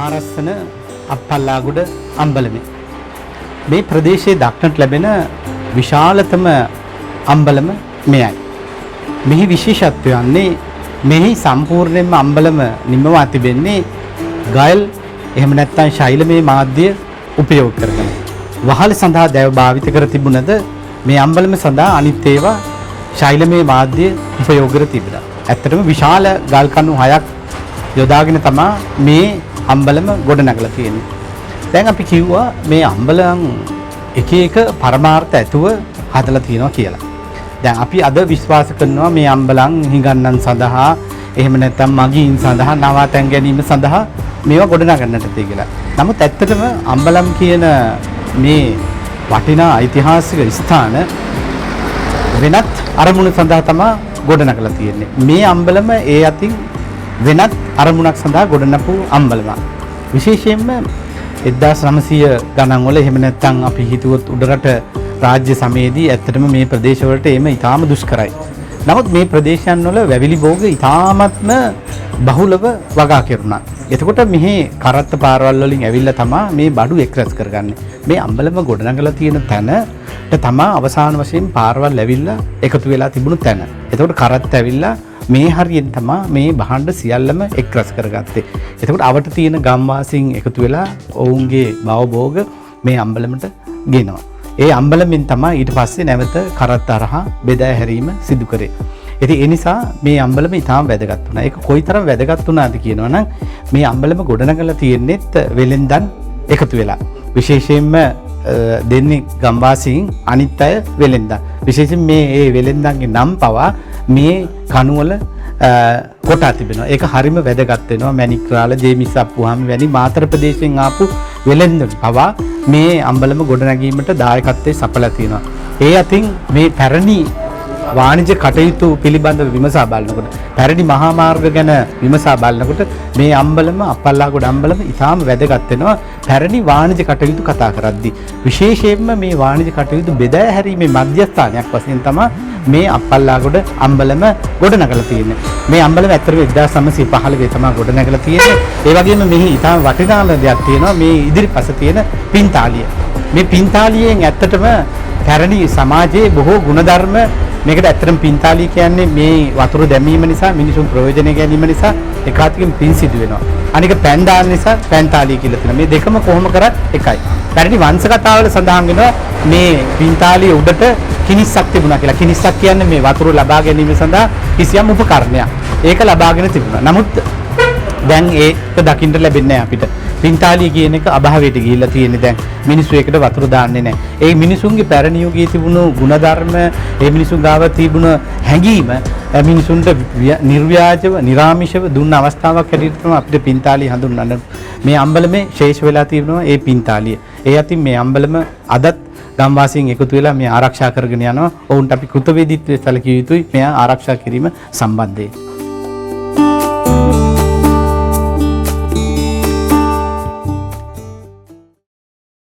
ආරස්සන අප්පල්ලාගොඩ අම්බලමේ මේ ප්‍රදේශයේ දක්නට ලැබෙන විශාලතම අම්බලම මෙයයි. මෙහි විශේෂත්වය යන්නේ මෙහි සම්පූර්ණයෙන්ම අම්බලම නිමවා තිබෙන්නේ ගයල් එහෙම නැත්නම් ශෛලමය මාධ්‍ය උපයෝග කරගෙන. වහල සඳහා දැව භාවිත කර තිබුණද මේ අම්බලම සඳහා අනිත් ඒවා ශෛලමය මාධ්‍ය උපයෝග කර තිබුණා. ඇත්තටම විශාල ගල් කණු 6ක් යොදාගෙන තමයි මේ අම්බලම ගොඩනගලා තියෙන්නේ. දැන් අපි කිව්වා මේ අම්බලම් එක එක පරමාර්ථ ඇතුව හදලා තියෙනවා කියලා. දැන් අපි අද විශ්වාස කරනවා මේ අම්බලම් හිඟන්නන් සඳහා එහෙම නැත්නම් මගීන් සඳහා නවාතැන් ගැනීම සඳහා මේවා ගොඩනගන්නට තියෙලා. නමුත් ඇත්තටම අම්බලම් කියන මේ වටිනා ඓතිහාසික ස්ථාන වෙනත් අරමුණු සඳහා තමයි ගොඩනගලා තියෙන්නේ. මේ අම්බලම ඒ අතින් වෙනත් අරමුණක් සඳහා ගොඩනපු අම්බලමක්. විශේෂයෙන්ම 1900 ගණන් වල එහෙම නැත්නම් අපි හිතුවොත් උඩරට රාජ්‍ය සමයේදී ඇත්තටම මේ ප්‍රදේශවලට එීම ඉතාම දුෂ්කරයි. නමුත් මේ ප්‍රදේශයන් වල වැවිලි භෝග ඉතාමත්ම බහුලව වගා කෙරුණා. එතකොට මෙහි කරත්ත පාරවල් වලින් ඇවිල්ලා තමයි මේ බඩු එක්රැස් කරගන්නේ. මේ අම්බලම ගොඩනගලා තියෙන තැනට තමයි අවසාන වශයෙන් පාරවල් ඇවිල්ලා එකතු වෙලා තිබුණු තැන. එතකොට කරත්ත ඇවිල්ලා මේ හරියෙන් තමයි මේ භාණ්ඩ සියල්ලම එක්රැස් කරගත්තේ. එතකොට අවට තියෙන ගම්වාසීන් එකතු වෙලා ඔවුන්ගේ භවභෝග මේ අම්බලමට ගෙනවා. ඒ අම්බලමින් තමයි ඊට පස්සේ නැවත කරත්ත අරහා බෙදා හැරීම සිදු කරේ. ඉතින් ඒ නිසා මේ අම්බලම ඉතාම වැදගත් වුණා. ඒක කොයිතරම් වැදගත් වුණාද කියනවනම් මේ අම්බලම ගොඩනගලා තියෙන්නේත් වෙලෙන්දන් එකතු වෙලා. විශේෂයෙන්ම දෙන්නේ ගම්වාසීන් අනිත් අය වෙලෙන්දන්. විශේෂයෙන් මේ වෙලෙන්දන්ගේ නම් පවා මේ කණුවල කොටා තිබෙනවා. ඒක හරිම වැදගත් වෙනවා. මැණික්රාල, ජේමිස් අප්පුහාමි වැනි මාතර ප්‍රදේශයෙන් ආපු වෙලෙන්ද පවා මේ අම්බලම ගොඩනැගීමට දායකත්වයේ සපලා තියෙනවා. ඒ අතින් මේ පැරණි වාණිජ කටයුතු පිළිබඳව විමසා බලනකොට, පැරණි මහා මාර්ග ගැන විමසා බලනකොට මේ අම්බලම අප්පල්ලාගොඩ අම්බලම ඉතාම වැදගත් වෙනවා. පැරණි වාණිජ කටයුතු කතා කරද්දී විශේෂයෙන්ම මේ වාණිජ කටයුතු බෙදා හැරීමේ මධ්‍යස්ථානයක් වශයෙන් තමයි මේ අප්පල්ලාගොඩ අම්බලම ගොඩනගලා තියෙන්නේ. මේ අම්බලම ඇත්තටම 1915 තමයි ගොඩනගලා තියෙන්නේ. ඒ වගේම මෙහි ඉතාම වටිනාම දෙයක් තියෙනවා මේ ඉදිරිපස තියෙන පින්තාලිය. මේ පින්තාලියෙන් ඇත්තටම පැරණි සමාජයේ බොහෝ ගුණධර්ම මේකට ඇත්තටම පින්තාලිය කියන්නේ මේ වතුර දැමීම නිසා මිනිසුන් ප්‍රයෝජන ගැනීම නිසා එකාතකින් පින් සිදු වෙනවා. අනික පැන් දාන නිසා පැන්තාලිය කියලා තියෙනවා. මේ දෙකම කොහොම කරත් එකයි. පැරණි වංශ කතාවල සඳහන් වෙනවා මේ පින්තාලිය උඩට කිනිස්සක් තිබුණා කියලා. කිනිස්සක් කියන්නේ මේ වතුර ලබා ගැනීම සඳහා කිසියම් උපකරණයක්. ඒක ලබාගෙන තිබුණා. නමුත් දැන් ඒක දකින්න ලැබෙන්නේ නැහැ අපිට. පින්තාලිය කියන එක අභාවයට ගිහිල්ලා තියෙන්නේ දැන්. මිනිස්සු ඒකට වතුර දාන්නේ නැහැ. ඒ මිනිසුන්ගේ පැරණි යුගයේ තිබුණු ಗುಣධර්ම, ඒ මිනිසුන් ගාව තිබුණ හැඟීම මිනිසුන්ට නිර්ව්‍යාජව, නිර්ාමිෂව දුන්න අවස්ථාවක් හැටියට තමයි අපිට පින්තාලිය හඳුන්වන්නේ. මේ අම්බලමේ ශේෂ වෙලා තියෙනවා ඒ පින්තාලිය. ඒ අතින් මේ අම්බලම අදත් ගම්වාසීන් එකතු වෙලා මේ ආරක්ෂා කරගෙන යනවා. ඔවුන්ට අපි කෘතවේදීත්වයේ සැලකිය යුතුයි මෙයා ආරක්ෂා කිරීම සම්බන්ධයෙන්.